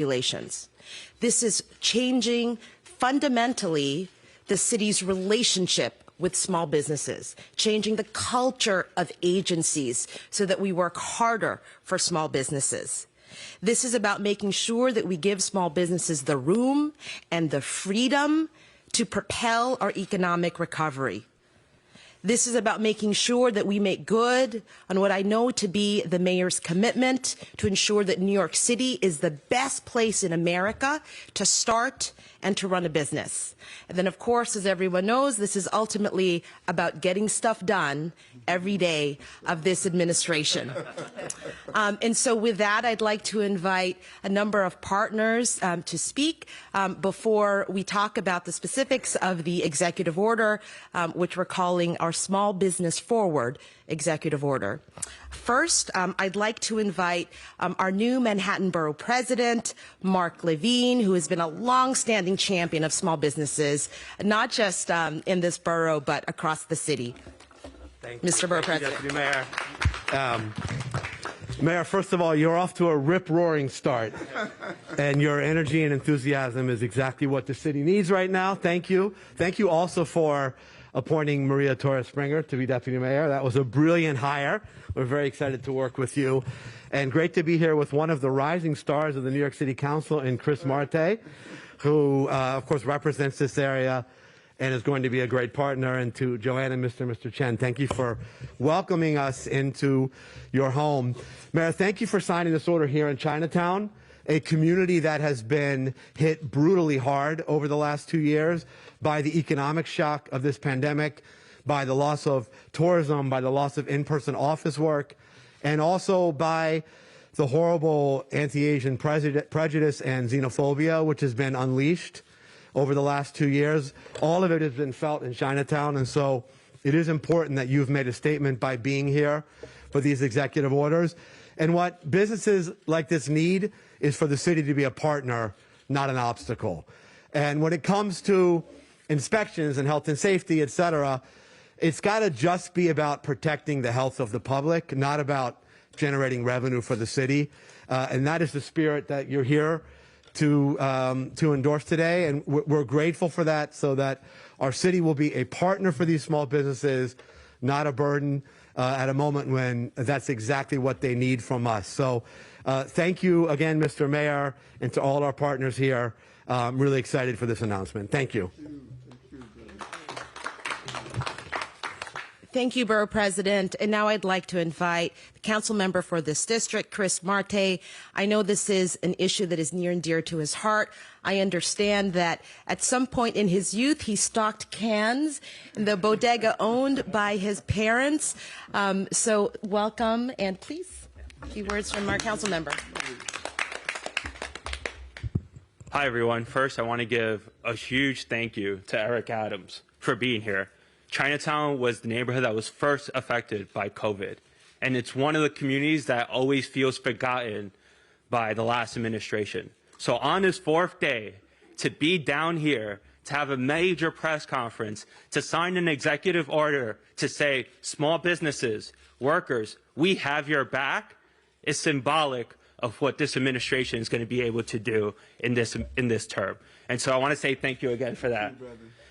regulations. This is changing fundamentally the city's relationship with small businesses, changing the culture of agencies so that we work harder for small businesses. This is about making sure that we give small businesses the room and the freedom to propel our economic recovery. This is about making sure that we make good on what I know to be the mayor's commitment to ensure that New York City is the best place in America to start and to run a business. And then, of course, as everyone knows, this is ultimately about getting stuff done every day of this administration. And so with that, I'd like to invite a number of partners to speak before we talk about the specifics of the executive order, which we're calling our Small Business Forward executive order. First, I'd like to invite our new Manhattan Borough President, Mark Levine, who has been a long-standing champion of small businesses, not just in this borough, but across the city. Thank Mr. Borough President. Deputy Mayor. Mayor, first of all, you're off to a rip-roaring start, and your energy and enthusiasm is exactly what the city needs right now. Thank you. Thank you also for appointing Maria Torres-Springer to be Deputy Mayor. That was a brilliant hire. We're very excited to work with you. And great to be here with one of the rising stars of the New York City Council in Chris Marte, who, of course, represents this area and is going to be a great partner. And to Joanne and Mr. Chen, thank you for welcoming us into your home. Mayor, thank you for signing this order here in Chinatown, a community that has been hit brutally hard over the last 2 years by the economic shock of this pandemic, by the loss of tourism, by the loss of in-person office work, and also by the horrible anti-Asian prejudice and xenophobia, which has been unleashed over the last 2 years. All of it has been felt in Chinatown, and so it is important that you've made a statement by being here for these executive orders. And what businesses like this need is for the city to be a partner, not an obstacle. And when it comes to inspections and health and safety, et cetera, it's got to just be about protecting the health of the public, not about generating revenue for the city. And that is the spirit that you're here to endorse today. And we're grateful for that, so that our city will be a partner for these small businesses, not a burden at a moment when that's exactly what they need from us. So thank you again, Mr. Mayor, and to all our partners here. I'm really excited for this announcement. Thank you. Thank you, Borough President. And now I'd like to invite the council member for this district, Chris Marte. I know this is an issue that is near and dear to his heart. I understand that at some point in his youth, he stocked cans in the bodega owned by his parents. So welcome, and please, a few words from our council member. Hi, everyone. First, I want to give a huge thank you to Eric Adams for being here. Chinatown was the neighborhood that was first affected by COVID, and it's one of the communities that always feels forgotten by the last administration. So on this fourth day, to be down here, to have a major press conference, to sign an executive order to say, small businesses, workers, we have your back, is symbolic of what this administration is going to be able to do in this term. And so I want to say thank you again for that.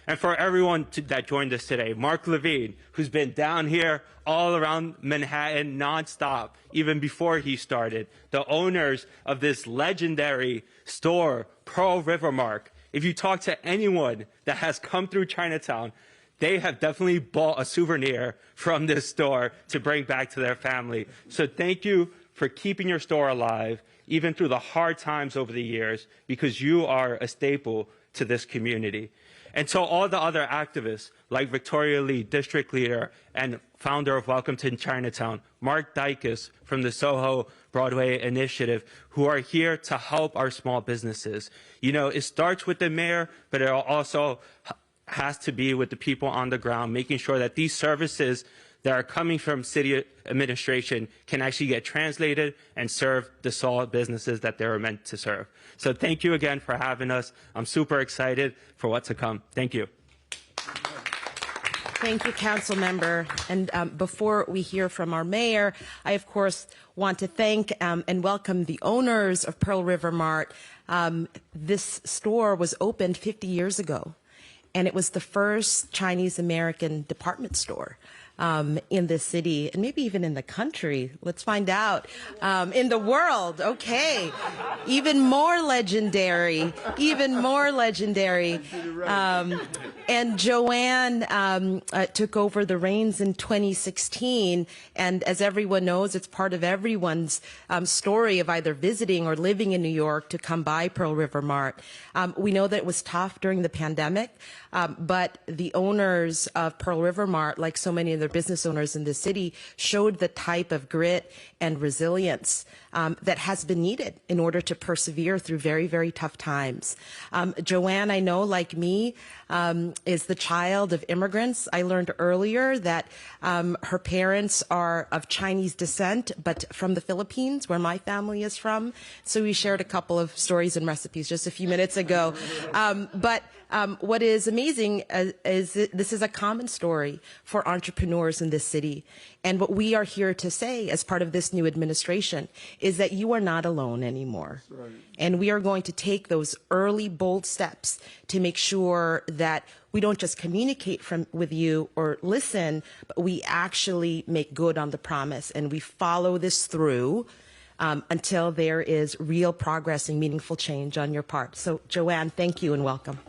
And for everyone that joined us today, Mark Levine, who's been down here all around Manhattan nonstop, even before he started, the owners of this legendary store, River Mart. If you talk to anyone that has come through Chinatown, they have definitely bought a souvenir from this store to bring back to their family. So thank you for keeping your store alive, even through the hard times over the years, because you are a staple to this community. And so all the other activists, like Victoria Lee, district leader and founder of Welcome to Chinatown, Mark Dykes from the Soho Broadway Initiative, who are here to help our small businesses. You know, it starts with the mayor, but it also has to be with the people on the ground, making sure that these services that are coming from city administration can actually get translated and serve the small businesses that they're meant to serve. So thank you again for having us. I'm super excited for what's to come. Thank you. Thank you, Council Member. And before we hear from our mayor, I, of course, want to thank and welcome the owners of Pearl River Mart. This store was opened 50 years ago, and it was the first Chinese-American department store in this city, and maybe even in the country. Let's find out. In the world, okay. Even more legendary, even more legendary. And Joanne took over the reins in 2016, and as everyone knows, it's part of everyone's story of either visiting or living in New York to come by Pearl River Mart. We know that it was tough during the pandemic, but the owners of Pearl River Mart, like so many other business owners in the city, showed the type of grit and resilience that has been needed in order to persevere through very, very tough times. Joanne, I know, like me, is the child of immigrants. I learned earlier that her parents are of Chinese descent, but from the Philippines, where my family is from. So we shared a couple of stories and recipes just a few minutes ago. But what is amazing is that this is a common story for entrepreneurs in this city. And what we are here to say as part of this new administration is that you are not alone anymore. Right. And we are going to take those early, bold steps to make sure that we don't just communicate with you or listen, but we actually make good on the promise and we follow this through until there is real progress and meaningful change on your part. So, Joanne, thank you and welcome.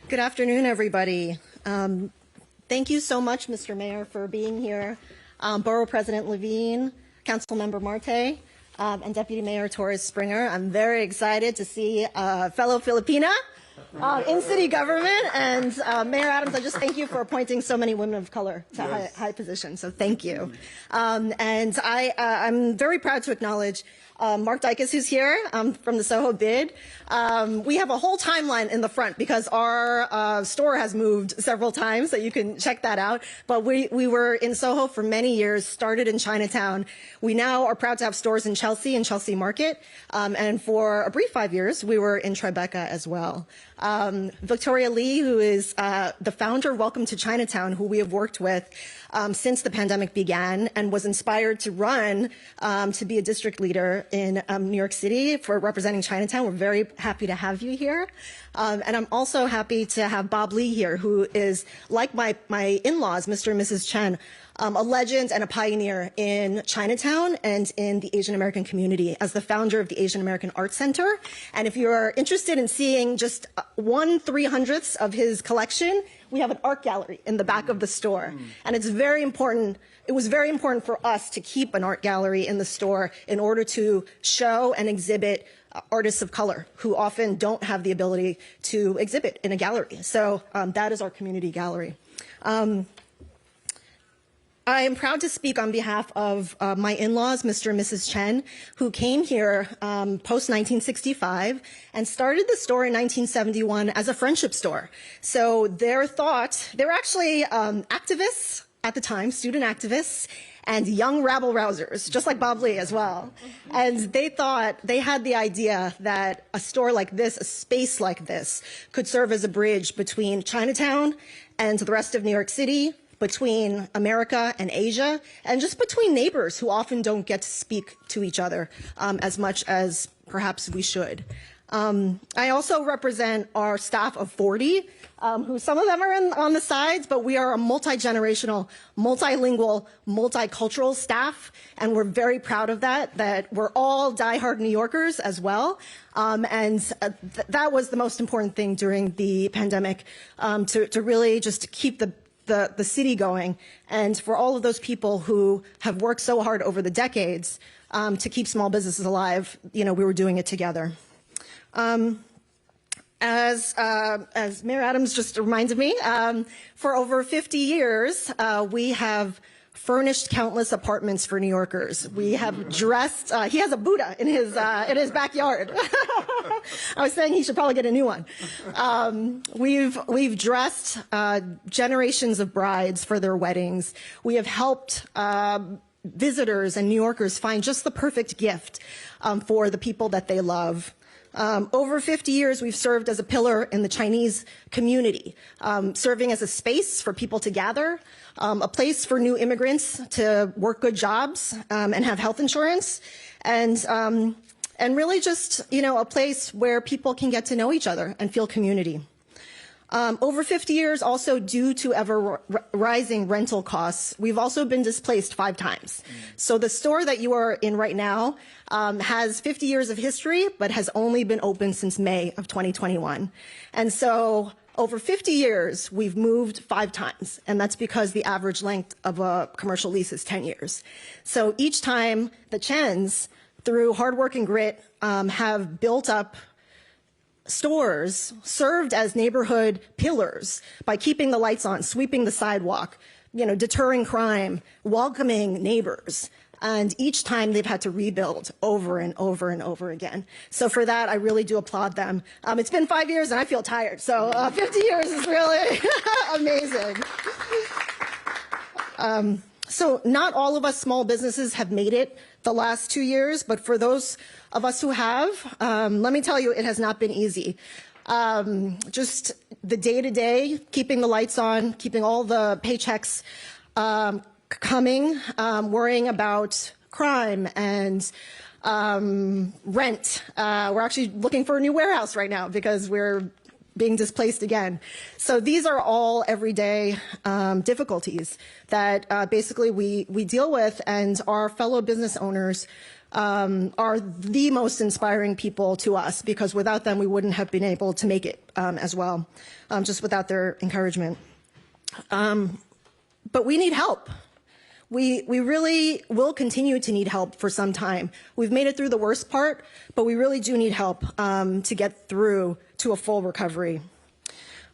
Good afternoon, everybody. Thank you so much, Mr. Mayor, for being here. Borough President Levine, Councilmember Marte, and Deputy Mayor Torres Springer. I'm very excited to see a fellow Filipina in city government. And Mayor Adams, I just thank you for appointing so many women of color to high positions. So thank you. And I'm very proud to acknowledge Mark Dykes, who's here from the Soho bid. We have a whole timeline in the front because our store has moved several times, so you can check that out. But we were in Soho for many years, started in Chinatown. We now are proud to have stores in Chelsea and Chelsea Market. And for a brief 5 years, we were in Tribeca as well. Victoria Lee, who is the founder of Welcome to Chinatown, who we have worked with since the pandemic began and was inspired to run to be a district leader in New York City for representing Chinatown. We're very happy to have you here. And I'm also happy to have Bob Lee here, who is, like my in-laws, Mr. and Mrs. Chen, a legend and a pioneer in Chinatown and in the Asian American community as the founder of the Asian American Art Center. And if you're interested in seeing just 1/300th of his collection, we have an art gallery in the back of the store. And it's very important. It was very important for us to keep an art gallery in the store in order to show and exhibit artists of color who often don't have the ability to exhibit in a gallery. So that is our community gallery. I am proud to speak on behalf of my in-laws, Mr. and Mrs. Chen, who came here post-1965 and started the store in 1971 as a friendship store. So they were actually activists at the time, student activists, and young rabble-rousers, just like Bob Lee as well. And they thought, they had the idea that a store like this, a space like this, could serve as a bridge between Chinatown and the rest of New York City, between America and Asia, and just between neighbors who often don't get to speak to each other as much as perhaps we should. I also represent our staff of 40, who some of them are on the sides, but we are a multi-generational, multilingual, multicultural staff, and we're very proud of that we're all diehard New Yorkers as well. That was the most important thing during the pandemic, to really just keep the city going, and for all of those people who have worked so hard over the decades to keep small businesses alive, we were doing it together. As Mayor Adams just reminded me, for over 50 years, we have furnished countless apartments for New Yorkers. We have dressed, he has a Buddha in his backyard. I was saying he should probably get a new one. We've dressed generations of brides for their weddings. We have helped visitors and New Yorkers find just the perfect gift for the people that they love. Over 50 years, we've served as a pillar in the Chinese community, serving as a space for people to gather, a place for new immigrants to work good jobs and have health insurance, and really just, a place where people can get to know each other and feel community. Over 50 years, also due to ever rising rental costs, we've also been displaced 5 times. So the store that you are in right now has 50 years of history, but has only been open since May of 2021. And so over 50 years, we've moved 5 times, and that's because the average length of a commercial lease is 10 years. So each time, the Chens, through hard work and grit, have built up stores, served as neighborhood pillars by keeping the lights on, sweeping the sidewalk, deterring crime, welcoming neighbors. And each time they've had to rebuild over and over and over again. So for that, I really do applaud them. It's been 5 years and I feel tired. So 50 years is really amazing. So not all of us small businesses have made it the last 2 years, but for those of us who have, let me tell you, it has not been easy. Just the day-to-day, keeping the lights on, keeping all the paychecks coming, worrying about crime and rent. We're actually looking for a new warehouse right now because we're being displaced again. So these are all everyday difficulties that basically we deal with, and our fellow business owners are the most inspiring people to us, because without them we wouldn't have been able to make it as well, just without their encouragement. But we need help. We really will continue to need help for some time. We've made it through the worst part, but we really do need help to get through to a full recovery.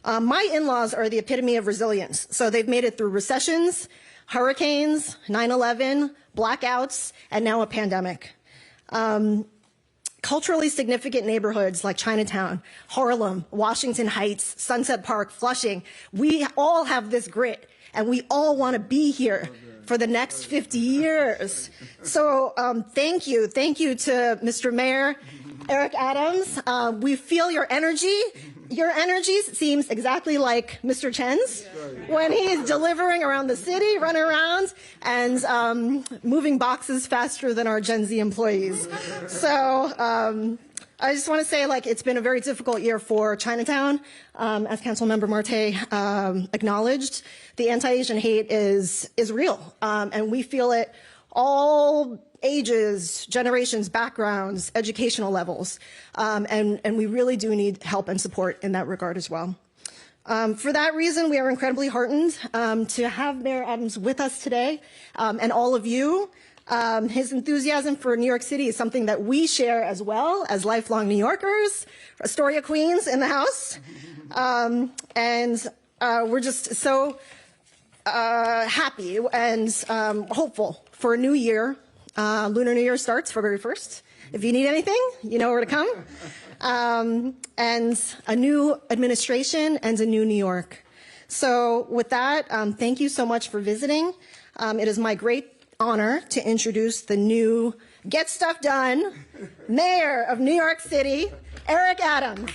My in-laws are the epitome of resilience. So they've made it through recessions, hurricanes, 9/11, blackouts, and now a pandemic. Culturally significant neighborhoods like Chinatown, Harlem, Washington Heights, Sunset Park, Flushing, we all have this grit, and we all want to be here for the next 50 years. So thank you to Mr. Mayor Eric Adams. We feel your energy. Your energy seems exactly like Mr. Chen's when he's delivering around the city, running around, and moving boxes faster than our Gen Z employees. So I just want to say, it's been a very difficult year for Chinatown. As Councilmember Marte acknowledged, the anti-Asian hate is real, and we feel it all ages, generations, backgrounds, educational levels, and we really do need help and support in that regard as well. For that reason, we are incredibly heartened to have Mayor Adams with us today, and all of you. His enthusiasm for New York City is something that we share as well as lifelong New Yorkers, Astoria Queens in the house, and we're just so happy and hopeful for a new year. Lunar New Year starts February 1st. If you need anything, you know where to come. And a new administration and a new New York. So with that, thank you so much for visiting. It is my great honor to introduce the new Get Stuff Done Mayor of New York City, Eric Adams.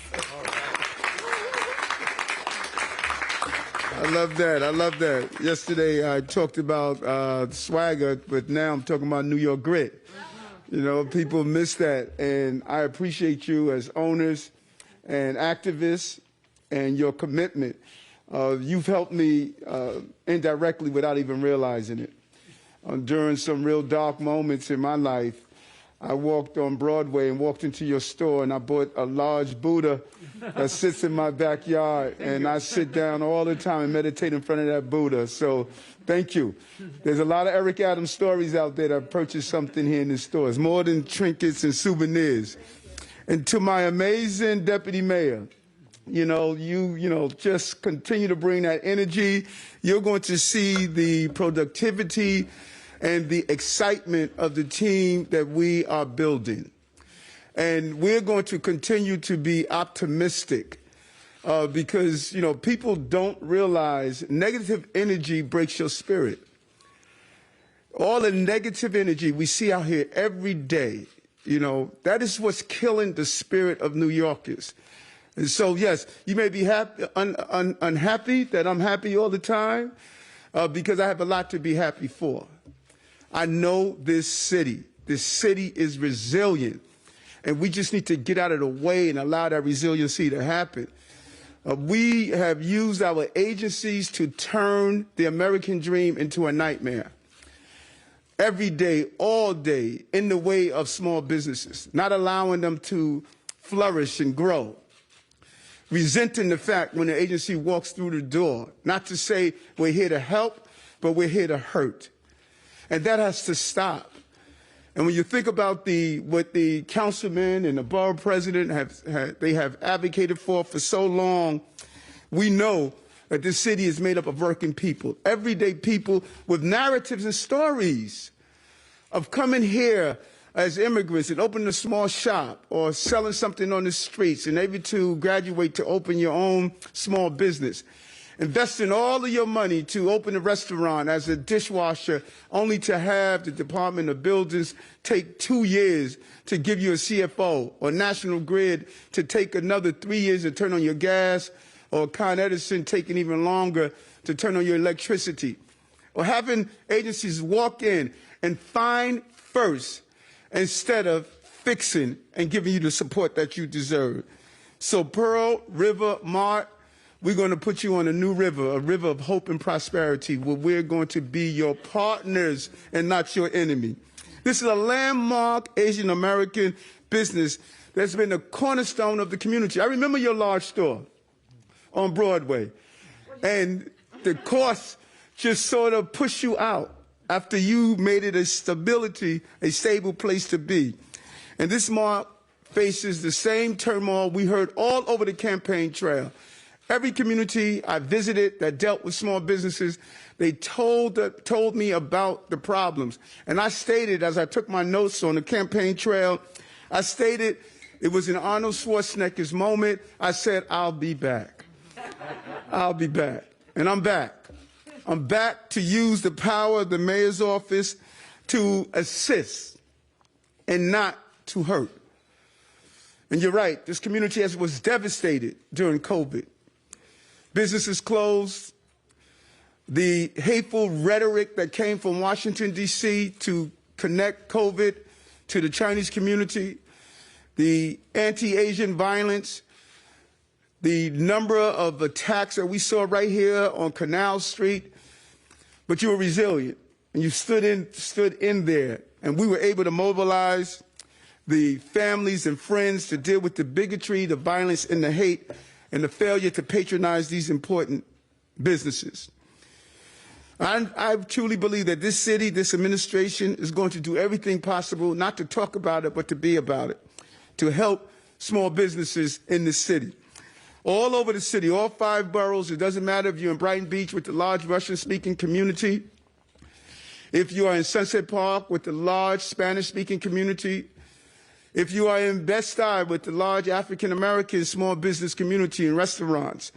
I love that. I love that. Yesterday I talked about swagger, but now I'm talking about New York grit. People miss that, and I appreciate you as owners and activists and your commitment. You've helped me indirectly without even realizing it. During some real dark moments in my life, I walked on Broadway and walked into your store, and I bought a large Buddha that sits in my backyard, and I sit down all the time and meditate in front of that Buddha. So thank you. There's a lot of Eric Adams stories out there that purchased something here in the stores, more than trinkets and souvenirs. And to my amazing deputy mayor, you just continue to bring that energy. You're going to see the productivity and the excitement of the team that we are building. And we're going to continue to be optimistic because, people don't realize negative energy breaks your spirit. All the negative energy we see out here every day, You know, that is what's killing the spirit of New Yorkers. And so, yes, you may be unhappy that I'm happy all the time because I have a lot to be happy for. I know this city. This city is resilient, and we just need to get out of the way and allow that resiliency to happen. We have used our agencies to turn the American dream into a nightmare. Every day, all day, in the way of small businesses, not allowing them to flourish and grow. Resenting the fact when the agency walks through the door, not to say we're here to help, but we're here to hurt. And that has to stop. And when you think about what the councilman and the borough president have advocated for so long, we know that this city is made up of working people, everyday people with narratives and stories of coming here as immigrants and opening a small shop or selling something on the streets and able to graduate to open your own small business. Investing all of your money to open a restaurant as a dishwasher, only to have the Department of Buildings take 2 years to give you a CFO, or National Grid to take another 3 years to turn on your gas, or Con Edison taking even longer to turn on your electricity. Or having agencies walk in and find first instead of fixing and giving you the support that you deserve. So Pearl, River, Mart, we're going to put you on a new river, a river of hope and prosperity, where we're going to be your partners and not your enemy. This is a landmark Asian American business that's been a cornerstone of the community. I remember your large store on Broadway, and the costs just sort of pushed you out after you made it a stable place to be. And this mart faces the same turmoil we heard all over the campaign trail. Every community I visited that dealt with small businesses, they told me about the problems. And I stated, as I took my notes on the campaign trail, I stated it was in Arnold Schwarzenegger's moment. I said, I'll be back. I'll be back. And I'm back. I'm back to use the power of the mayor's office to assist and not to hurt. And you're right, this community was devastated during COVID. Businesses closed. The hateful rhetoric that came from Washington, D.C. to connect COVID to the Chinese community, the anti-Asian violence, the number of attacks that we saw right here on Canal Street. But you were resilient, and you stood in there, and we were able to mobilize the families and friends to deal with the bigotry, the violence, and the hate, and the failure to patronize these important businesses. I truly believe that this city, this administration is going to do everything possible, not to talk about it, but to be about it, to help small businesses in the city. All over the city, all 5 boroughs, it doesn't matter if you're in Brighton Beach with the large Russian-speaking community, if you are in Sunset Park with the large Spanish-speaking community, if you are in Bed-Stuy with the large African-American small business community and restaurants,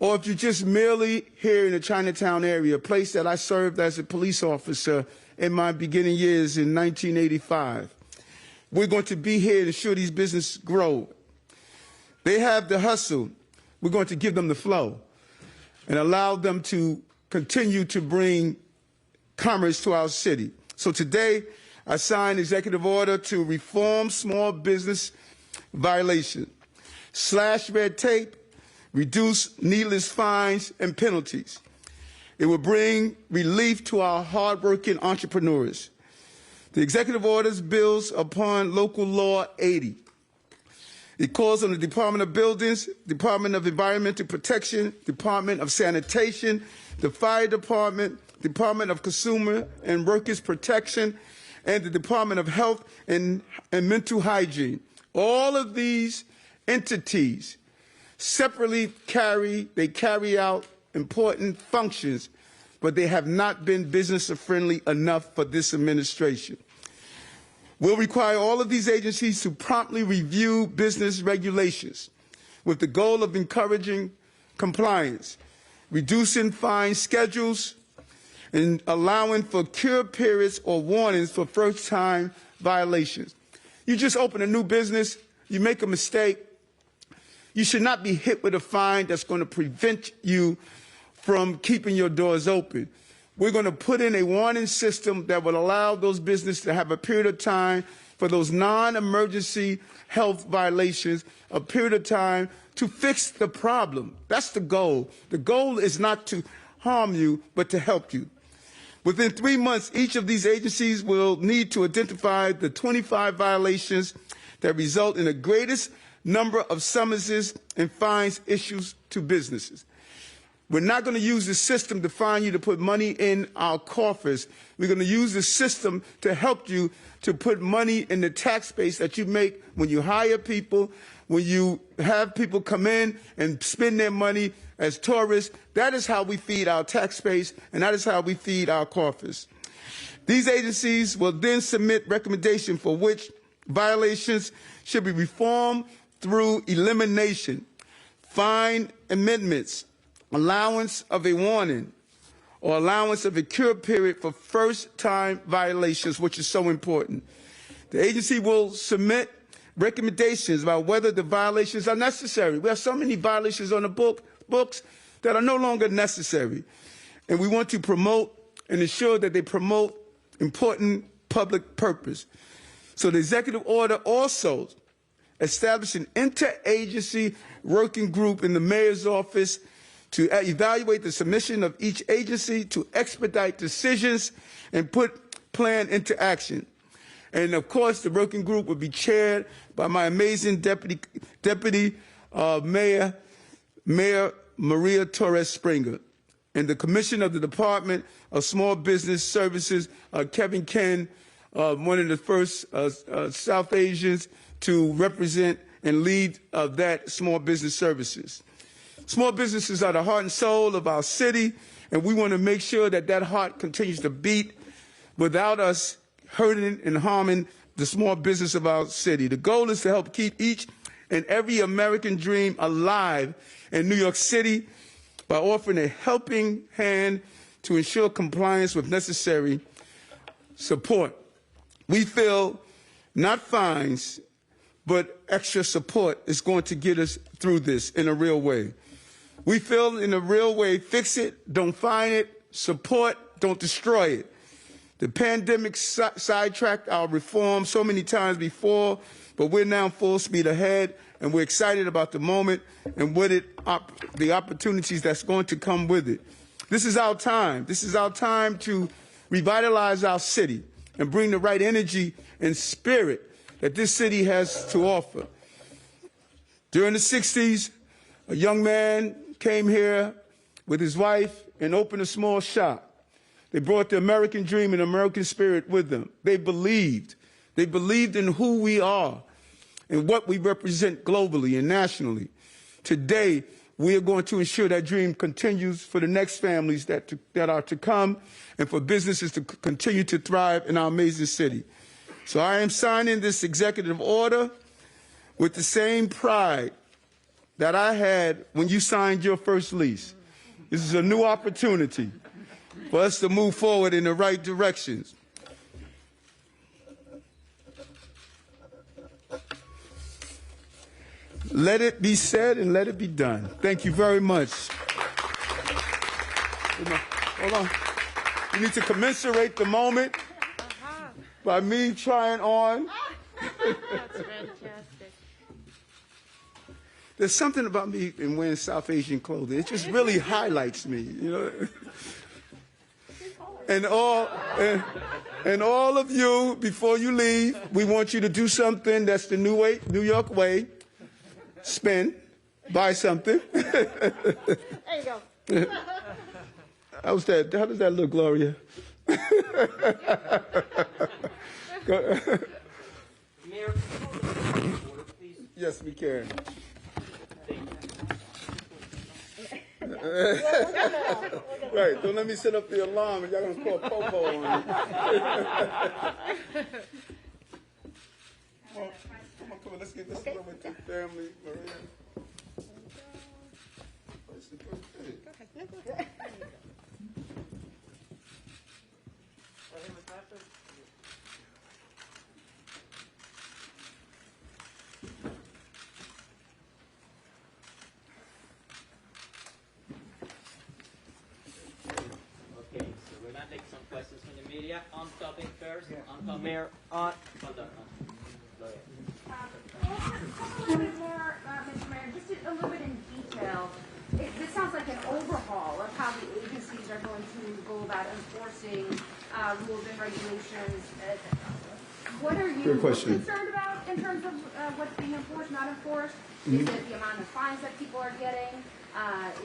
or if you're just merely here in the Chinatown area, a place that I served as a police officer in my beginning years in 1985, we're going to be here to ensure these businesses grow. They have the hustle. We're going to give them the flow and allow them to continue to bring commerce to our city. So today, I signed executive order to reform small business violation, slash red tape, reduce needless fines and penalties. It will bring relief to our hardworking entrepreneurs. The executive orders builds upon Local Law 80. It calls on the Department of Buildings, Department of Environmental Protection, Department of Sanitation, the Fire Department, Department of Consumer and Workers Protection, and the Department of Health and Mental Hygiene. All of these entities separately carry out important functions, but they have not been business-friendly enough for this administration. We'll require all of these agencies to promptly review business regulations with the goal of encouraging compliance, reducing fine schedules, and allowing for cure periods or warnings for first-time violations. You just open a new business, you make a mistake, you should not be hit with a fine that's going to prevent you from keeping your doors open. We're going to put in a warning system that will allow those businesses to have a period of time for those non-emergency health violations, a period of time to fix the problem. That's the goal. The goal is not to harm you, but to help you. Within 3 months, each of these agencies will need to identify the 25 violations that result in the greatest number of summonses and fines issued to businesses. We're not going to use the system to fine you to put money in our coffers. We're going to use the system to help you to put money in the tax base that you make when you hire people, when you have people come in and spend their money as tourists. That is how we feed our tax base, and that is how we feed our coffers. These agencies will then submit recommendations for which violations should be reformed through elimination, fine amendments, allowance of a warning, or allowance of a cure period for first-time violations, which is so important. The agency will submit recommendations about whether the violations are necessary. We have so many violations on the books that are no longer necessary. And we want to promote and ensure that they promote important public purpose. So the executive order also established an interagency working group in the mayor's office to evaluate the submission of each agency, to expedite decisions and put plan into action. And of course, the working group will be chaired by my amazing deputy Mayor Maria Torres Springer, and the commissioner of the Department of Small Business Services, Kevin Ken, one of the first South Asians to represent and lead that small business services. Small businesses are the heart and soul of our city, and we want to make sure that that heart continues to beat without us hurting and harming the small business of our city. The goal is to help keep each and every American dream alive in New York City by offering a helping hand to ensure compliance with necessary support. We feel not fines, but extra support is going to get us through this in a real way. We feel in a real way, fix it, don't fine it, support, don't destroy it. The pandemic sidetracked our reform so many times before, but we're now full speed ahead, and we're excited about the moment and the opportunities that's going to come with it. This is our time. This is our time to revitalize our city and bring the right energy and spirit that this city has to offer. During the 60s, a young man came here with his wife and opened a small shop. They brought the American dream and American spirit with them. They believed. They believed in who we are and what we represent globally and nationally. Today, we are going to ensure that dream continues for the next families that are to come and for businesses to continue to thrive in our amazing city. So I am signing this executive order with the same pride that I had when you signed your first lease. This is a new opportunity for us to move forward in the right directions. Let it be said and let it be done. Thank you very much. Hold on. You need to commensurate the moment by me trying on. That's fantastic. There's something about me in wearing South Asian clothing. It just really highlights me, you know. And all of you, before you leave, we want you to do something that's the New York way. Spend, buy something. There you go. How does that look, Gloria? Mayor, please. Yes, we can. Right, don't let me set up the alarm and y'all gonna call Popo on me. Come on, let's get this over with the family, Maria. Where's the birthday? Yeah, I'm stopping first. I'm coming. Mayor, on. Go ahead. A little bit more, Mr. Mayor, just a little bit in detail. This sounds like an overhaul of how the agencies are going to go about enforcing rules and regulations. What are you concerned about in terms of what's being enforced, not enforced? Is it the amount of fines that people are getting?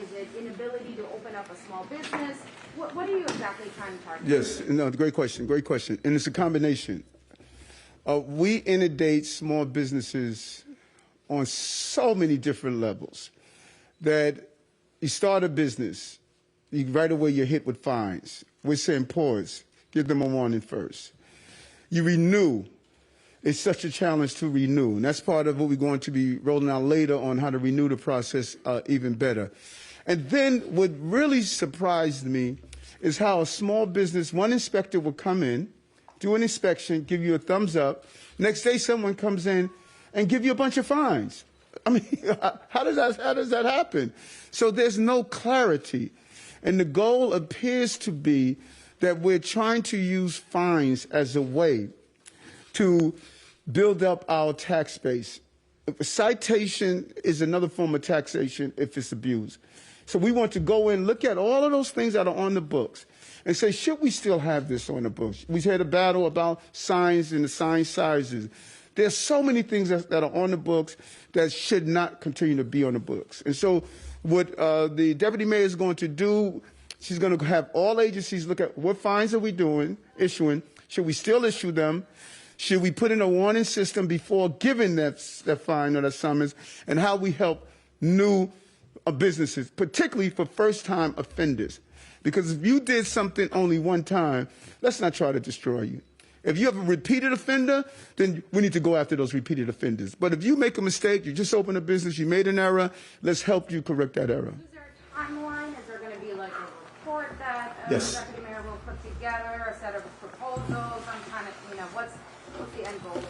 Is it inability to open up a small business? What are you exactly trying to target? Yes, no, great question, and it's a combination. We inundate small businesses on so many different levels that you start a business, right away you're hit with fines. We're saying pause, give them a warning first. You renew. It's such a challenge to renew, and that's part of what we're going to be rolling out later on how to renew the process even better. And then what really surprised me is how a small business, one inspector will come in, do an inspection, give you a thumbs up. Next day, someone comes in and give you a bunch of fines. I mean, how does that happen? So there's no clarity. And the goal appears to be that we're trying to use fines as a way to build up our tax base. A citation is another form of taxation if it's abused. So we want to go in, look at all of those things that are on the books and say, should we still have this on the books? We had a battle about signs and the sign sizes. There's so many things that are on the books that should not continue to be on the books. And so what the deputy mayor is going to do, she's going to have all agencies look at what fines are we issuing? Should we still issue them? Should we put in a warning system before giving that fine or that summons? And how we help new businesses, particularly for first-time offenders. Because if you did something only one time, let's not try to destroy you. If you have a repeated offender, then we need to go after those repeated offenders. But if you make a mistake, you just open a business, you made an error, let's help you correct that error. Is there a timeline? Is there going to be like a report that Yes. the deputy mayor will put together, a set of proposals, some kind of, what's the end goal here?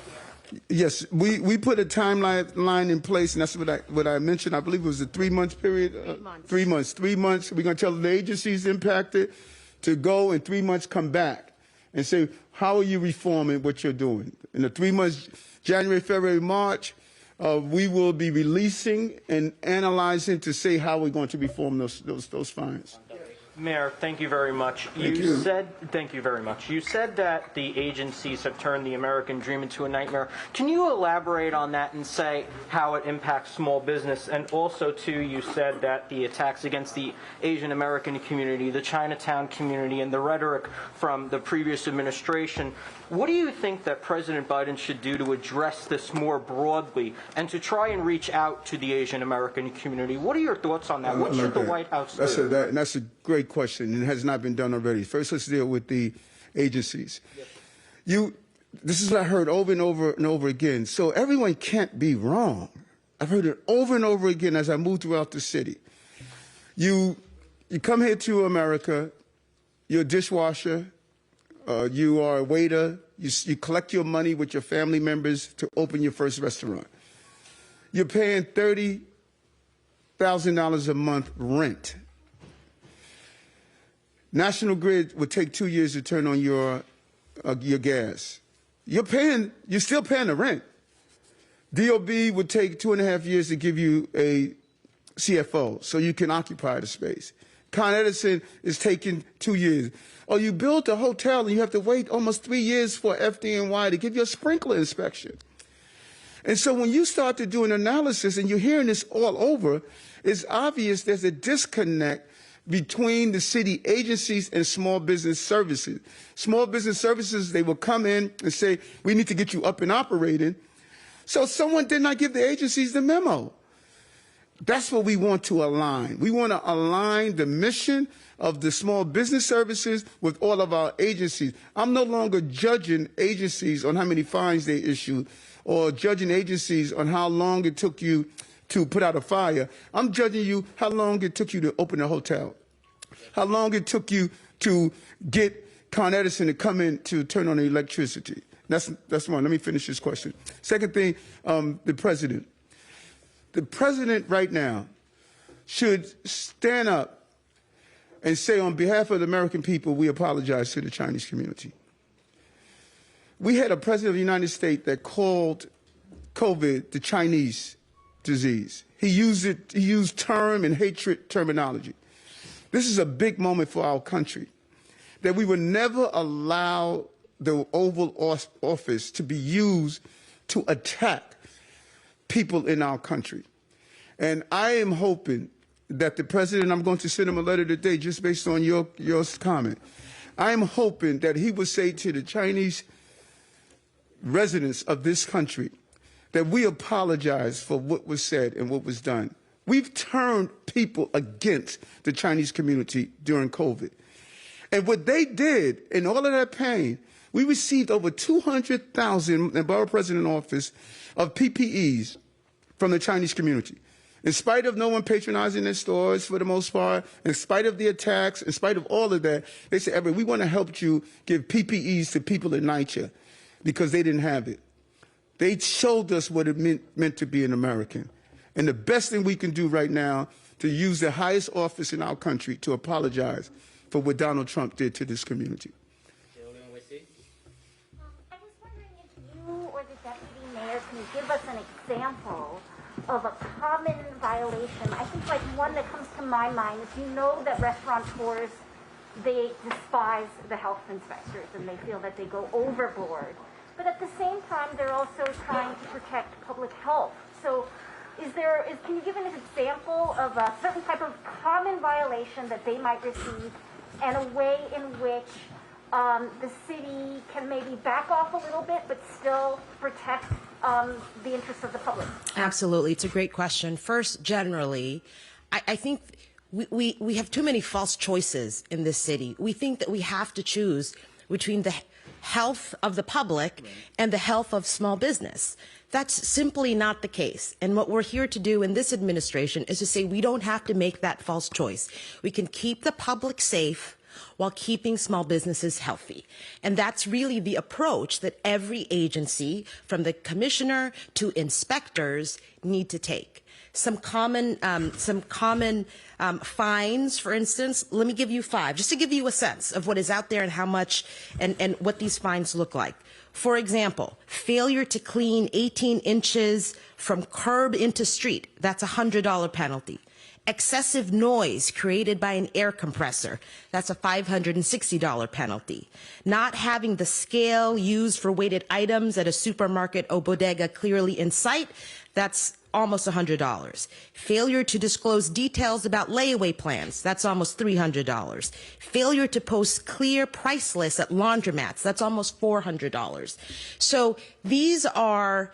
Yes, we put a timeline in place, and that's what I mentioned. I believe it was a 3-month period. 3 months. 3 months. 3 months. We're going to tell the agencies impacted to go in 3 months, come back, and say, how are you reforming what you're doing? In the 3 months, January, February, March, we will be releasing and analyzing to say how we're going to reform those fines. Mayor, thank you very much. Thank you. Thank you very much. You said that the agencies have turned the American dream into a nightmare. Can you elaborate on that and say how it impacts small business? And also, too, you said that the attacks against the Asian American community, the Chinatown community, and the rhetoric from the previous administration. What do you think that President Biden should do to address this more broadly and to try and reach out to the Asian American community? What are your thoughts on that? What should the White House do? That's a great question, and it has not been done already. First, let's deal with the agencies. Yes. This is what I heard over and over and over again. So everyone can't be wrong. I've heard it over and over again as I move throughout the city. You come here to America, you're a dishwasher, you are a waiter, you collect your money with your family members to open your first restaurant. You're paying $30,000 a month rent. National Grid would take 2 years to turn on your gas. You're still paying the rent. DOB would take 2.5 years to give you a CFO so you can occupy the space. Con Edison is taking 2 years. Or you build a hotel and you have to wait almost 3 years for FDNY to give you a sprinkler inspection. And so when you start to do an analysis and you're hearing this all over, it's obvious there's a disconnect between the city agencies and small business services. Small business services, they will come in and say, we need to get you up and operating. So someone did not give the agencies the memo. That's what we want to align. We want to align the mission of the small business services with all of our agencies. I'm no longer judging agencies on how many fines they issue or judging agencies on how long it took you to put out a fire. I'm judging you how long it took you to open a hotel, how long it took you to get Con Edison to come in to turn on the electricity. That's one. Let me finish this question. Second thing, the president. The president right now should stand up and say, on behalf of the American people, we apologize to the Chinese community. We had a president of the United States that called COVID the Chinese disease. He used term and hatred terminology. This is a big moment for our country, that we would never allow the Oval Office to be used to attack people in our country. And I am hoping that the president, I'm going to send him a letter today just based on your comment. I am hoping that he will say to the Chinese residents of this country that we apologize for what was said and what was done. We've turned people against the Chinese community during COVID. And what they did in all of that pain, we received over 200,000 in the Borough President office of PPEs from the Chinese community. In spite of no one patronizing their stores for the most part, in spite of the attacks, in spite of all of that, they said, Everett, we want to help you give PPEs to people in NYC because they didn't have it. They showed us what it meant to be an American. And the best thing we can do right now to use the highest office in our country to apologize for what Donald Trump did to this community. I was wondering if you or the deputy mayor can give us an example of a common violation. I think like one that comes to my mind is, you know, that restaurateurs, they despise the health inspectors and they feel that they go overboard. But at the same time, they're also trying to protect public health. So can you give an example of a certain type of common violation that they might receive and a way in which the city can maybe back off a little bit but still protect the interests of the public? Absolutely. It's a great question. First, generally, I think we have too many false choices in this city. We think that we have to choose between the health of the public and the health of small business. That's simply not the case. And what we're here to do in this administration is to say we don't have to make that false choice. We can keep the public safe while keeping small businesses healthy. And that's really the approach that every agency, from the commissioner to inspectors, need to take. Some common fines, for instance. Let me give you 5, just to give you a sense of what is out there and how much and what these fines look like. For example, failure to clean 18 inches from curb into street, that's a $100 penalty. Excessive noise created by an air compressor, that's a $560 penalty. Not having the scale used for weighted items at a supermarket or bodega clearly in sight, that's almost $100. Failure to disclose details about layaway plans, that's almost $300. Failure to post clear price lists at laundromats, that's almost $400. So these are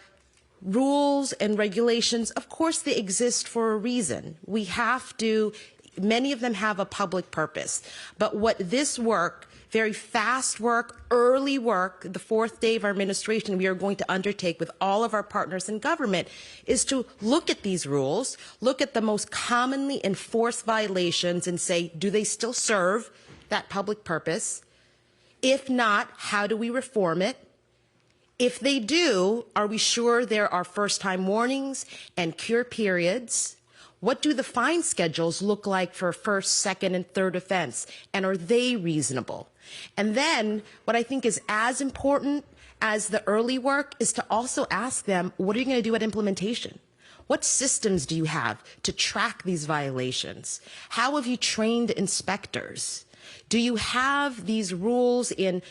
rules and regulations. Of course, they exist for a reason. We have to, many of them have a public purpose. But what this work, very fast work, early work, the 4th day of our administration we are going to undertake with all of our partners in government is to look at these rules, look at the most commonly enforced violations and say, do they still serve that public purpose? If not, how do we reform it? If they do, are we sure there are first-time warnings and cure periods? What do the fine schedules look like for first, second, and third offense? And are they reasonable? And then what I think is as important as the early work is to also ask them, what are you going to do at implementation? What systems do you have to track these violations? How have you trained inspectors? Do you have these rules in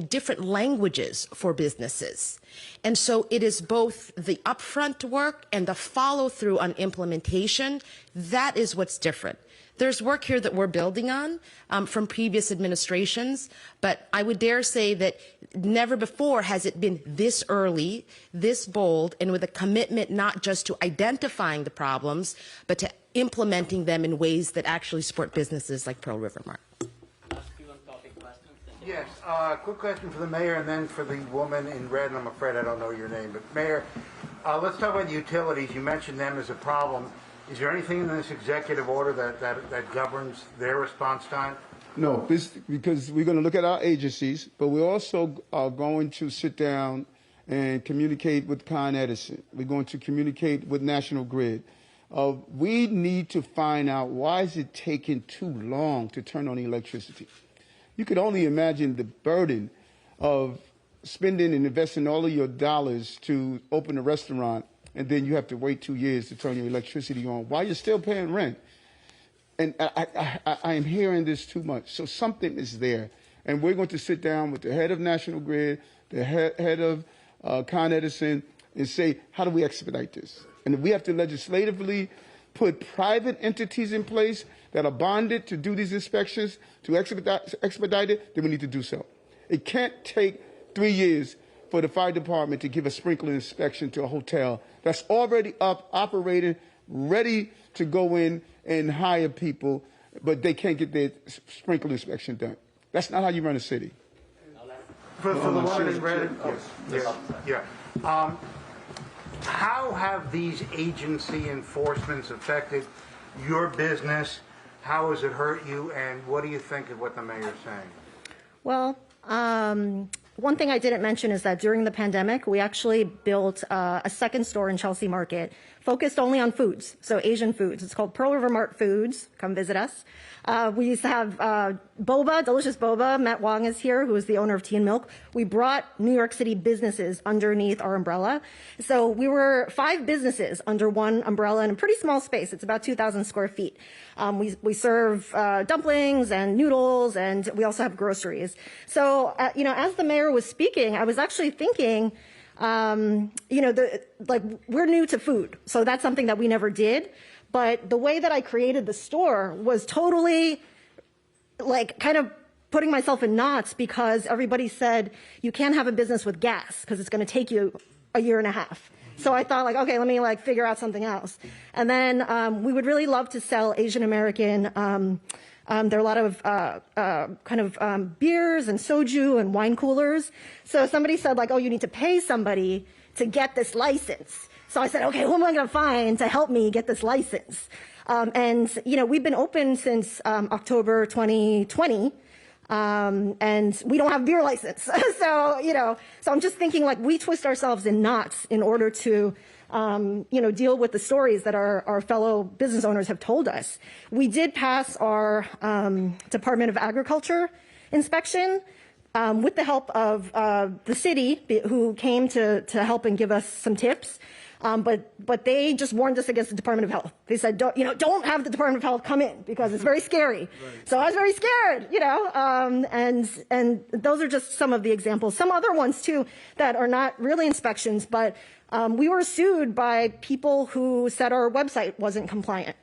different languages for businesses? And so it is both the upfront work and the follow-through on implementation. That is what's different. There's work here that we're building on from previous administrations, but I would dare say that never before has it been this early, this bold, and with a commitment not just to identifying the problems, but to implementing them in ways that actually support businesses like Pearl River Mart. Yes, quick question for the mayor and then for the woman in red, and I'm afraid I don't know your name. But Mayor, let's talk about the utilities. You mentioned them as a problem. Is there anything in this executive order that governs their response time? No, because we're going to look at our agencies, but we also are going to sit down and communicate with Con Edison. We're going to communicate with National Grid. We need to find out why is it taking too long to turn on the electricity. You could only imagine the burden of spending and investing all of your dollars to open a restaurant, and then you have to wait 2 years to turn your electricity on while you're still paying rent. And I am hearing this too much. So something is there. And we're going to sit down with the head of National Grid, the head of Con Edison, and say, how do we expedite this? And if we have to legislatively put private entities in place that are bonded to do these inspections, to expedite it, then we need to do so. It can't take 3 years for the fire department to give a sprinkler inspection to a hotel that's already up, operating, ready to go in and hire people, but they can't get their sprinkler inspection done. That's not how you run a city. For the woman in red, how have these agency enforcements affected your business? How has it hurt you? And what do you think of what the mayor's saying? Well, one thing I didn't mention is that during the pandemic, we actually built a second store in Chelsea Market focused only on foods, so Asian foods. It's called River Mart Foods. Come visit us. We used to have boba, delicious boba. Matt Wong is here, who is the owner of Tea and Milk. We brought New York City businesses underneath our umbrella. So we were 5 businesses under one umbrella in a pretty small space. It's about 2,000 square feet. We serve dumplings and noodles, and we also have groceries. So, as the mayor was speaking, I was actually thinking, we're new to food, so that's something that we never did. But the way that I created the store was totally kind of putting myself in knots, because everybody said you can't have a business with gas because it's going to take you a year and a half. So I thought, okay, let me figure out something else. And then we would really love to sell Asian American. There are a lot of beers and soju and wine coolers. So somebody said, you need to pay somebody to get this license. So I said, okay, who am I going to find to help me get this license? We've been open since October 2020, and we don't have a beer license. So I'm just thinking, we twist ourselves in knots in order to deal with the stories that our fellow business owners have told us. We did pass our Department of Agriculture inspection with the help of the city, who came to help and give us some tips. But they just warned us against the Department of Health. They said, don't have the Department of Health come in because it's very scary. Right. So I was very scared, and those are just some of the examples. Some other ones too that are not really inspections, but we were sued by people who said our website wasn't compliant.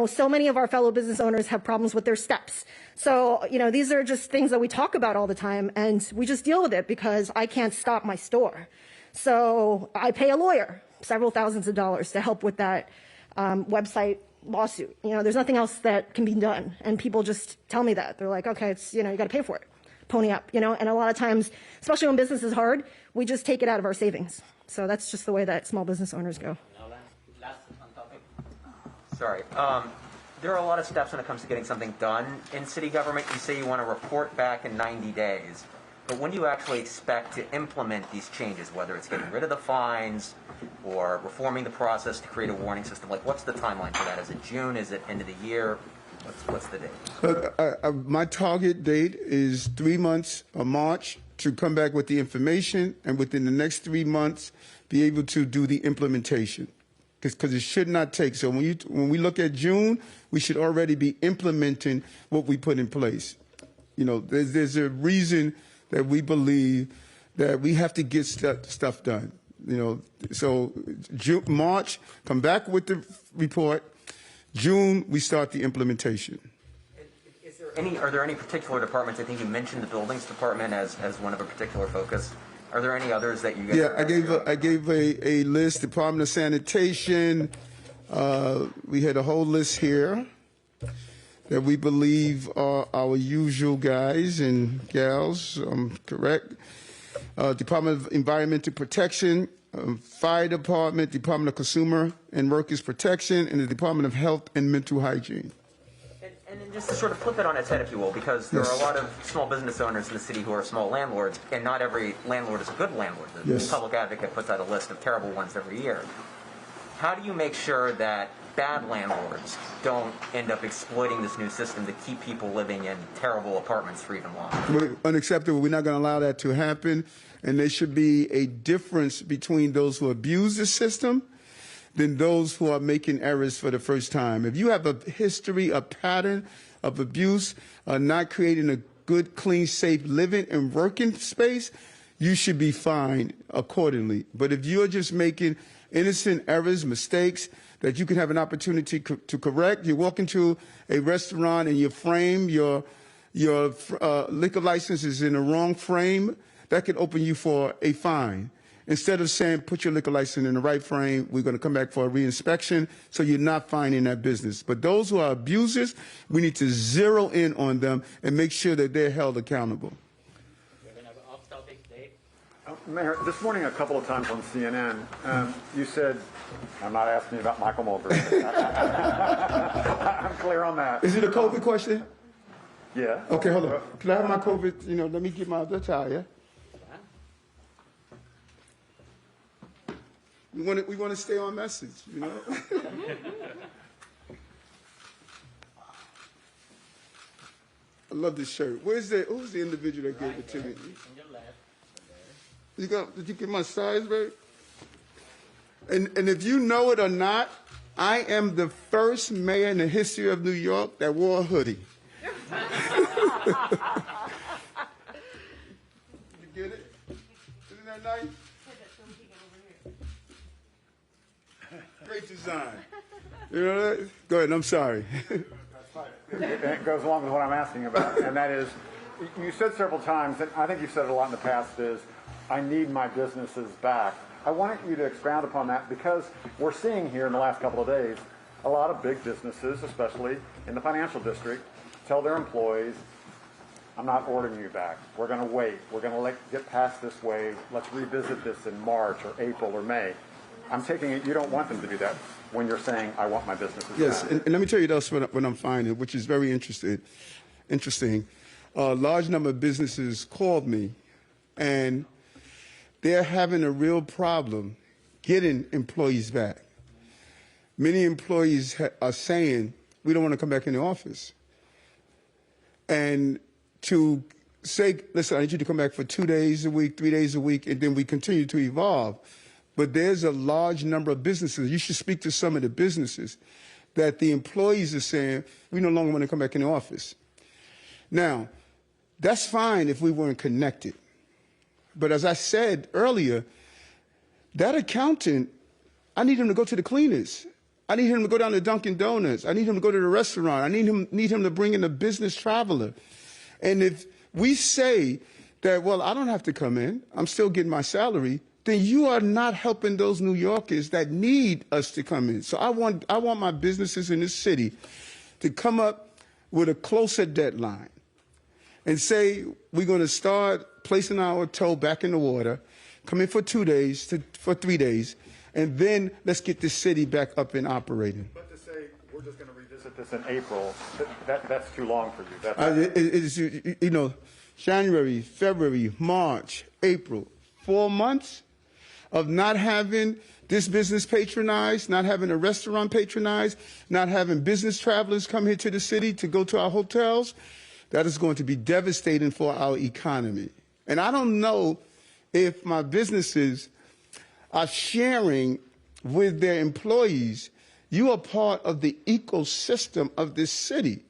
So many of our fellow business owners have problems with their steps. So, these are just things that we talk about all the time, and we just deal with it because I can't stop my store. So I pay a lawyer several thousands of dollars to help with that website lawsuit. There's nothing else that can be done. And people just tell me that. They're like, okay, it's, you got to pay for it. Pony up, and a lot of times, especially when business is hard, we just take it out of our savings. So that's just the way that small business owners go. Last on topic. Sorry. There are a lot of steps when it comes to getting something done in city government. You say you want to report back in 90 days. But when do you actually expect to implement these changes, whether it's getting rid of the fines or reforming the process to create a warning system? What's the timeline for that? Is it June? Is it end of the year? What's the date? My target date is 3 months of March to come back with the information, and within the next 3 months be able to do the implementation. Because it should not take. So when we look at June, we should already be implementing what we put in place. There's a reason that we believe that we have to get stuff done. So March, come back with the report. June, we start the implementation. Are there any particular departments? I think you mentioned the buildings department as one of a particular focus. Are there any others that you guys? Yeah, I gave a list. Department of Sanitation. We had a whole list here that we believe are our usual guys and gals, correct? Department of Environmental Protection, Fire Department, Department of Consumer and Workers Protection, and the Department of Health and Mental Hygiene. And then just to sort of flip it on its head, if you will, because there are a lot of small business owners in the city who are small landlords, and not every landlord is a good landlord. The Public Advocate puts out a list of terrible ones every year. How do you make sure that bad landlords don't end up exploiting this new system to keep people living in terrible apartments for even longer? Unacceptable. We're not going to allow that to happen. And there should be a difference between those who abuse the system than those who are making errors for the first time. If you have a history, a pattern of abuse, not creating a good, clean, safe living and working space, you should be fined accordingly. But if you're just making innocent errors, mistakes that you can have an opportunity to correct, you walk into a restaurant and you frame your liquor license is in the wrong frame, that could open you for a fine. Instead of saying, put your liquor license in the right frame, we're going to come back for a reinspection, so you're not finding that business. But those who are abusers, we need to zero in on them and make sure that they're held accountable. Mayor, this morning a couple of times on CNN, you said, I'm not asking you about Michael Mulgrew. I'm clear on that. Is it a COVID question? Yeah. Okay, hold on. Can I have my COVID, let me get my other tie, yeah? We want to stay on message, I love this shirt. Who's the individual that gave it to me? Did you get my size right? And if you know it or not, I am the first mayor in the history of New York that wore a hoodie. You get it? Isn't that nice? Great design. You know that? Go ahead, I'm sorry. It goes along with what I'm asking about, and that is, you said several times, and I think you've said it a lot in the past, is, I need my businesses back. I want you to expound upon that, because we're seeing here in the last couple of days a lot of big businesses, especially in the financial district, tell their employees, I'm not ordering you back. We're going to wait. We're going to get past this wave. Let's revisit this in March or April or May. I'm taking it you don't want them to do that when you're saying, I want my businesses yes, back. and let me tell you this, what I'm finding, which is very interesting. A large number of businesses called me, and they're having a real problem getting employees back. Many employees are saying, we don't want to come back in the office. And to say, listen, I need you to come back for 2 days a week, 3 days a week, and then we continue to evolve. But there's a large number of businesses, you should speak to some of the businesses, that the employees are saying, we no longer want to come back in the office. Now, that's fine if we weren't connected. But as I said earlier, that accountant, I need him to go to the cleaners. I need him to go down to Dunkin' Donuts. I need him to go to the restaurant. I need him to bring in a business traveler. And if we say that, well, I don't have to come in, I'm still getting my salary, then you are not helping those New Yorkers that need us to come in. So I want my businesses in this city to come up with a closer deadline and say we're going to start placing our toe back in the water, come in for 2 days, for 3 days, and then let's get this city back up and operating. But to say we're just going to revisit this in April, that's too long for you. It's, January, February, March, April, 4 months of not having this business patronized, not having a restaurant patronized, not having business travelers come here to the city to go to our hotels. That is going to be devastating for our economy. And I don't know if my businesses are sharing with their employees, you are part of the ecosystem of this city.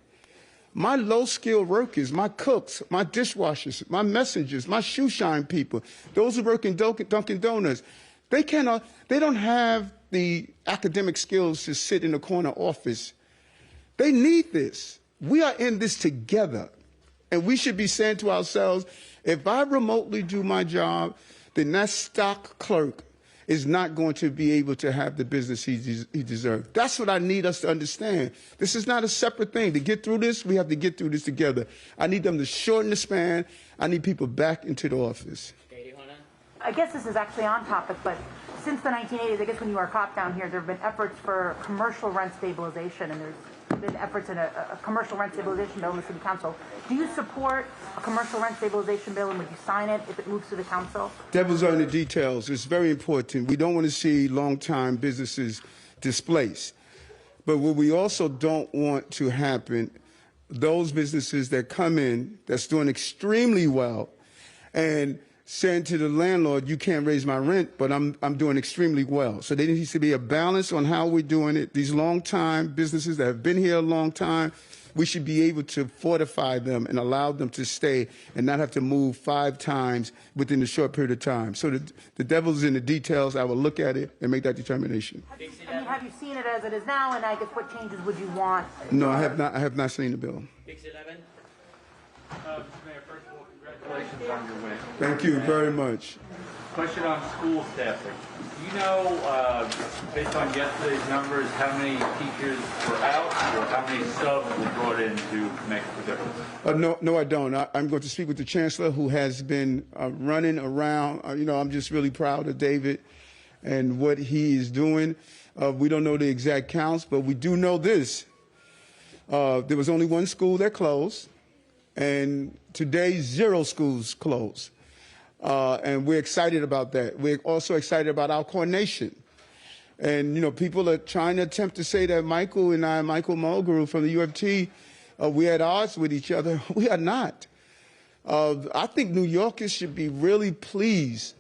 My low-skilled workers, my cooks, my dishwashers, my messengers, my shoe shine people, those who work in Dunkin' Donuts, they don't have the academic skills to sit in a corner office. They need this. We are in this together. And we should be saying to ourselves, if I remotely do my job, then that stock clerk is not going to be able to have the business he deserves. That's what I need us to understand. This is not a separate thing. To get through this, we have to get through this together. I need them to shorten the span. I need people back into the office. I guess this is actually on topic, but since the 1980s, I guess when you were a cop down here, there have been efforts for commercial rent stabilization, and there's been efforts in a commercial rent stabilization bill in the city council. Do you support a commercial rent stabilization bill, and would you sign it if it moves to the council? Devil's on the details. It's very important. We don't want to see long-time businesses displaced. But what we also don't want to happen, those businesses that come in that's doing extremely well, and saying to the landlord, you can't raise my rent, but I'm doing extremely well. So there needs to be a balance on how we're doing it. These long-time businesses that have been here a long time, we should be able to fortify them and allow them to stay and not have to move 5 times within a short period of time. So the devil's in the details. I will look at it and make that determination. Have you seen it as it is now, and I guess what changes would you want? No, I have not seen the bill. Mayor, first of all, congratulations on your win. Thank you very much. Question on school staffing. Do you know, based on yesterday's numbers, how many teachers were out or how many subs were brought in to make the difference? No, I don't. I'm going to speak with the chancellor, who has been running around. I'm just really proud of David and what he is doing. We don't know the exact counts, but we do know this. There was only one school that closed, and today 0 schools closed. And we're excited about that. We're also excited about our coordination. And, people are trying to attempt to say that Michael and I, Michael Mulgrew from the UFT, we're at odds with each other. We are not. I think New Yorkers should be really pleased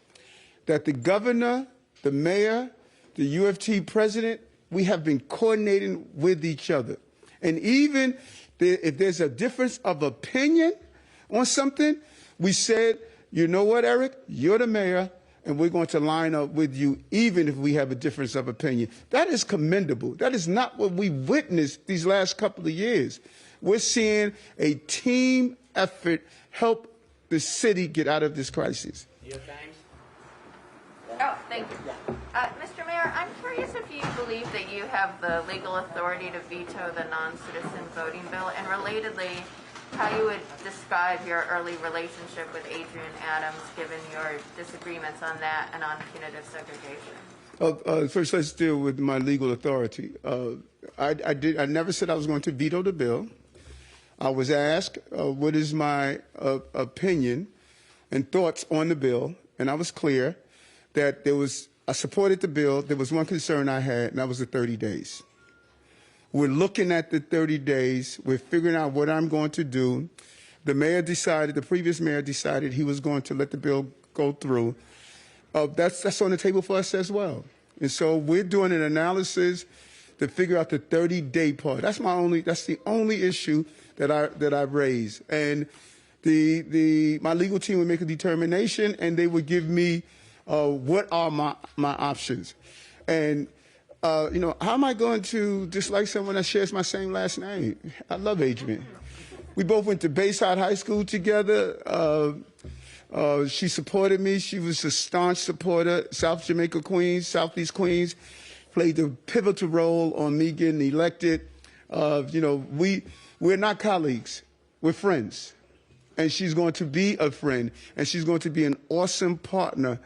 that the governor, the mayor, the UFT president, we have been coordinating with each other. And even if there's a difference of opinion on something, we said, you know what, Eric, you're the mayor, and we're going to line up with you even if we have a difference of opinion. That is commendable. That is not what we witnessed these last couple of years. We're seeing a team effort help the city get out of this crisis. Oh, thank you. Mr. Mayor, I'm curious if you believe that you have the legal authority to veto the non-citizen voting bill, and relatedly, how you would describe your early relationship with Adrian Adams, given your disagreements on that and on punitive segregation. First, let's deal with my legal authority. I never said I was going to veto the bill. I was asked what is my opinion and thoughts on the bill, and I was clear that I supported the bill. There was one concern I had, and that was the 30 days. We're looking at the 30 days. We're figuring out what I'm going to do. The previous mayor decided he was going to let the bill go through. That's on the table for us as well. And so we're doing an analysis to figure out the 30-day part. That's the only issue that I've raised. And my legal team would make a determination, and they would give me what are my options. And how am I going to dislike someone that shares my same last name? I love Adrian. We both went to Bayside High School together. She supported me. She was a staunch supporter. South Jamaica Queens, Southeast Queens, played a pivotal role on me getting elected. We're not colleagues. We're friends. And she's going to be a friend, and she's going to be an awesome partner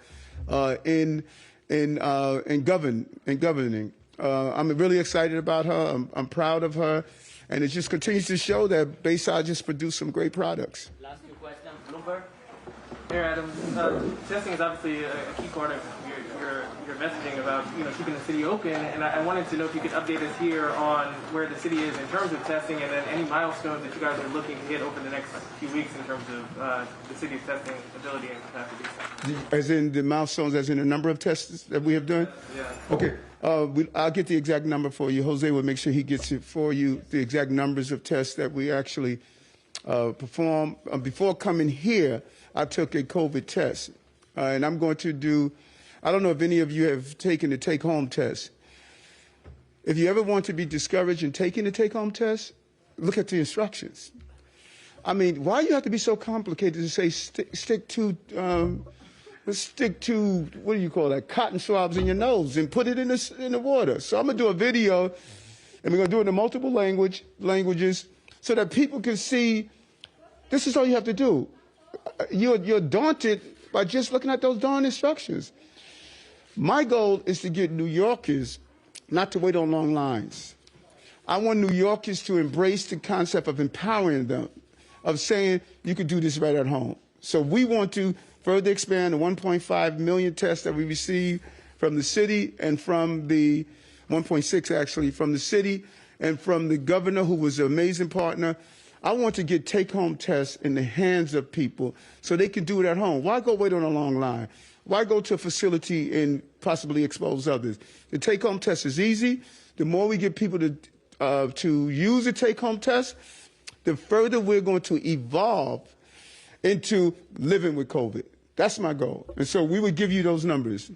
in governing. I'm really excited about her. I'm proud of her, and it just continues to show that Bayside just produced some great products. Last 2 questions, Bloomberg. Mayor Adams, testing is obviously a key part of your messaging about keeping the city open, and I wanted to know if you could update us here on where the city is in terms of testing, and then any milestones that you guys are looking to hit over the next few weeks in terms of the city's testing ability and capacity. As in the milestones, as in the number of tests that we have done? Yeah. Okay. I'll get the exact number for you. Jose will make sure he gets it for you, the exact numbers of tests that we actually perform. Before coming here, I took a COVID test, and I'm going to do, I don't know if any of you have taken the take-home test. If you ever want to be discouraged in taking the take-home test, look at the instructions. I mean, why do you have to be so complicated to say stick to, what do you call that, cotton swabs in your nose and put it in the water? So I'm going to do a video, and we're going to do it in multiple languages so that people can see this is all you have to do. You're daunted by just looking at those darn instructions. My goal is to get New Yorkers not to wait on long lines. I want New Yorkers to embrace the concept of empowering them, of saying you can do this right at home. So we want to further expand the 1.5 million tests that we receive from the city and from the 1.6 actually from the city and from the governor, who was an amazing partner. I want to get take-home tests in the hands of people so they can do it at home. Why go wait on a long line? Why go to a facility and possibly expose others? The take-home test is easy. The more we get people to use the take-home test, the further we're going to evolve into living with COVID. That's my goal. And so we would give you those numbers.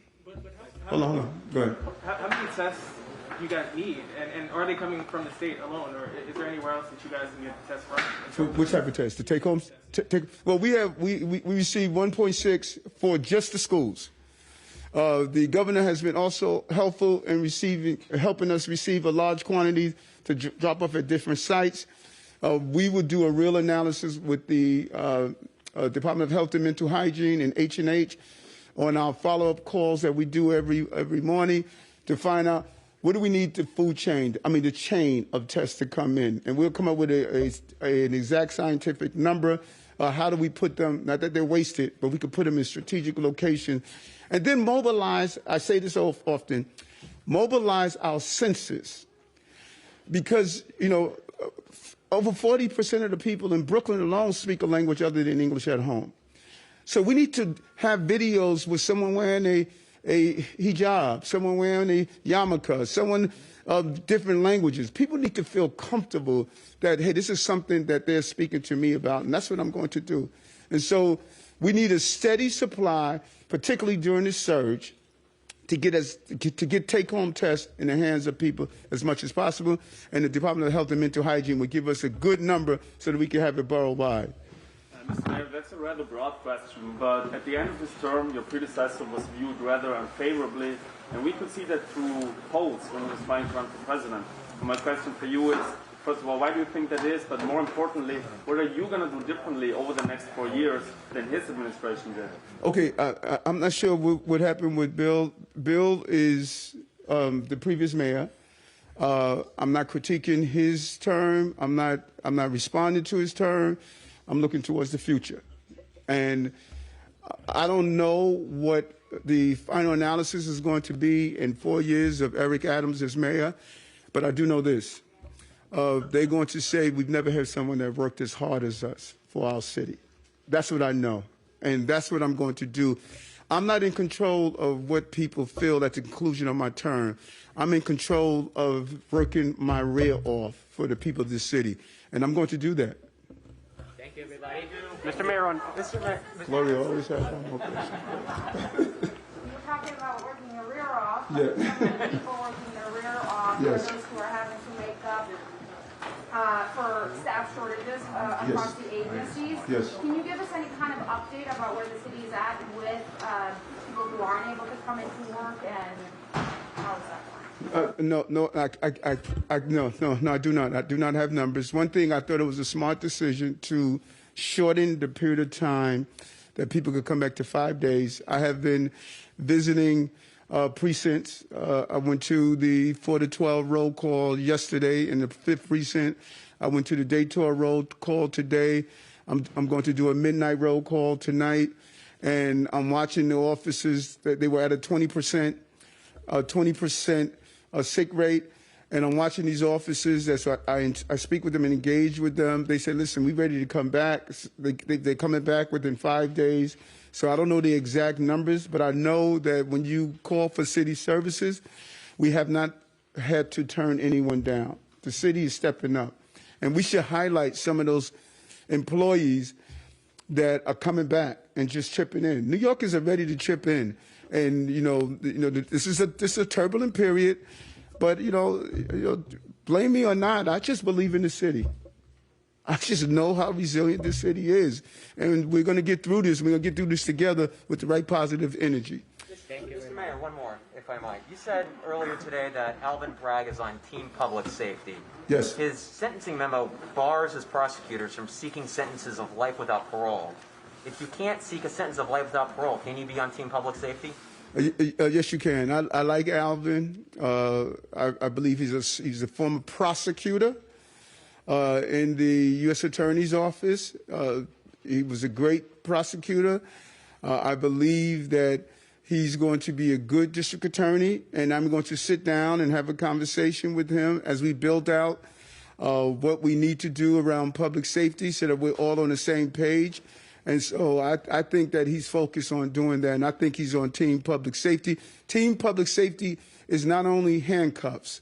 Hold on. Go ahead. How many tests do you guys need? And are they coming from the state alone? Or is there anywhere else that you guys can get tests from? Which type of test? The take-homes? Well, we received 1.6 for just the schools. The governor has been also helpful in helping us receive a large quantity to drop off at different sites. We would do a real analysis with the Department of Health and Mental Hygiene and H&H on our follow-up calls that we do every morning to find out what do we need the the chain of tests to come in. And we'll come up with an exact scientific number. How do we put them, not that they're wasted, but we could put them in strategic locations. And then mobilize, I say this so often, mobilize our senses. Because, over 40% of the people in Brooklyn alone speak a language other than English at home. So we need to have videos with someone wearing a hijab, someone wearing a yarmulke, someone of different languages. People need to feel comfortable that, hey, this is something that they're speaking to me about, and that's what I'm going to do. And so we need a steady supply, particularly during this surge, to get take-home tests in the hands of people as much as possible. And the Department of Health and Mental Hygiene would give us a good number so that we can have it borough-wide. Mr. Mayor, that's a rather broad question, but at the end of this term, your predecessor was viewed rather unfavorably, and we could see that through polls when he was trying to run for president. So my question for you is, first of all, why do you think that is? But more importantly, what are you going to do differently over the next 4 years than his administration did? Okay, I'm not sure what happened with Bill. Bill is the previous mayor. I'm not critiquing his term. I'm not responding to his term. I'm looking towards the future. And I don't know what the final analysis is going to be in 4 years of Eric Adams as mayor, but I do know this. They're going to say we've never had someone that worked as hard as us for our city. That's what I know, and that's what I'm going to do. I'm not in control of what people feel at the conclusion of my term. I'm in control of working my rear off for the people of this city, and I'm going to do that. Thank you, everybody. Mr. Mayor, Gloria always has one more question. You're talking about working your rear off. Yes. Some of the people working their rear off Yes. are those who are having to make up for staff shortages across the agencies. Yes. Can you give us any kind of update about where the city is at with people who aren't able to come into work, and how is that going? No, I do not. I do not have numbers. One thing, I thought it was a smart decision to shorten the period of time that people could come back to 5 days. I have been visiting precincts. I went to the 4 to 12 roll call yesterday in the 5th precinct. I went to the Dayton roll call today. I'm going to do a midnight roll call tonight, and I'm watching the offices that they were at a 20% sick rate, and I'm watching these offices. That's why I speak with them and engage with them. They say, listen, we're ready to come back. They're coming back within 5 days. So I don't know the exact numbers, but I know that when you call for city services, we have not had to turn anyone down. The city is stepping up. And we should highlight some of those employees that are coming back and just chipping in. New Yorkers are ready to chip in. And, this is a turbulent period. But, blame me or not, I just believe in the city. I just know how resilient this city is. And we're going to get through this. We're going to get through this together with the right positive energy. Thank you. Mr. Mayor, one more, if I might. You said earlier today that Alvin Bragg is on Team Public Safety. Yes. His sentencing memo bars his prosecutors from seeking sentences of life without parole. If you can't seek a sentence of life without parole, can you be on Team Public Safety? Yes, you can. I like Alvin. I believe he's a former prosecutor in the U.S. Attorney's Office. He was a great prosecutor. I believe that he's going to be a good district attorney, and I'm going to sit down and have a conversation with him as we build out what we need to do around public safety so that we're all on the same page. And so I think that he's focused on doing that, and I think he's on team public safety. Team public safety is not only handcuffs.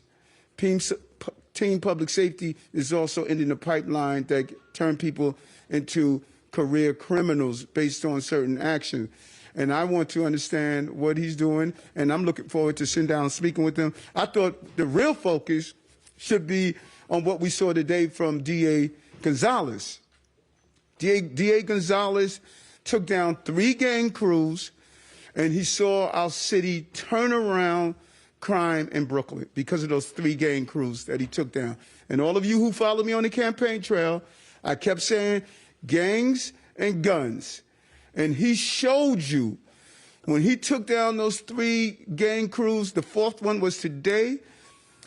Team public safety is also in the pipeline that turn people into career criminals based on certain action. And I want to understand what he's doing, and I'm looking forward to sitting down and speaking with him. I thought the real focus should be on what we saw today from D.A. Gonzalez. D.A. Gonzalez took down 3 gang crews, and he saw our city turn around crime in Brooklyn because of those 3 gang crews that he took down. And all of you who followed me on the campaign trail, I kept saying gangs and guns. And he showed you when he took down those 3 gang crews, the 4th one was today,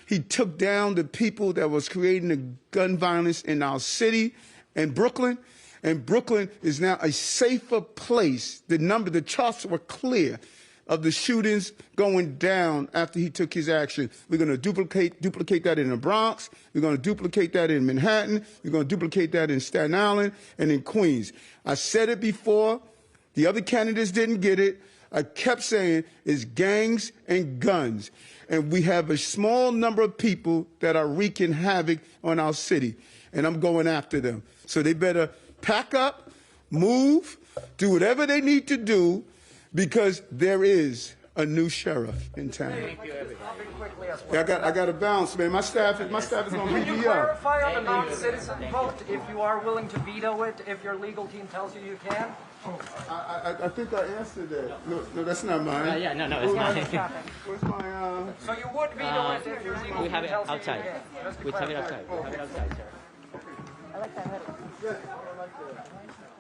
he took down the people that was creating the gun violence in our city and Brooklyn. And Brooklyn is now a safer place. The charts were clear of the shootings going down after he took his action. We're going to duplicate that in the Bronx. We're going to duplicate that in Manhattan. We're going to duplicate that in Staten Island and in Queens. I said it before. The other candidates didn't get it. I kept saying it's gangs and guns. And we have a small number of people that are wreaking havoc on our city. And I'm going after them. So they better pack up, move, do whatever they need to do, because there is a new sheriff in town. Thank you, I got to bounce, man. My staff is going to beat Can you me up. clarify on the non-citizen vote if you are willing to veto it if your legal team tells you you can? I think I answered that. No, that's not mine. No, it's mine. Where's my? So you would veto it if your legal We team have it tells you outside. you can? Just to We have it clarify. outside. We have it outside, sir. I like that hoodie. Yeah, I like that.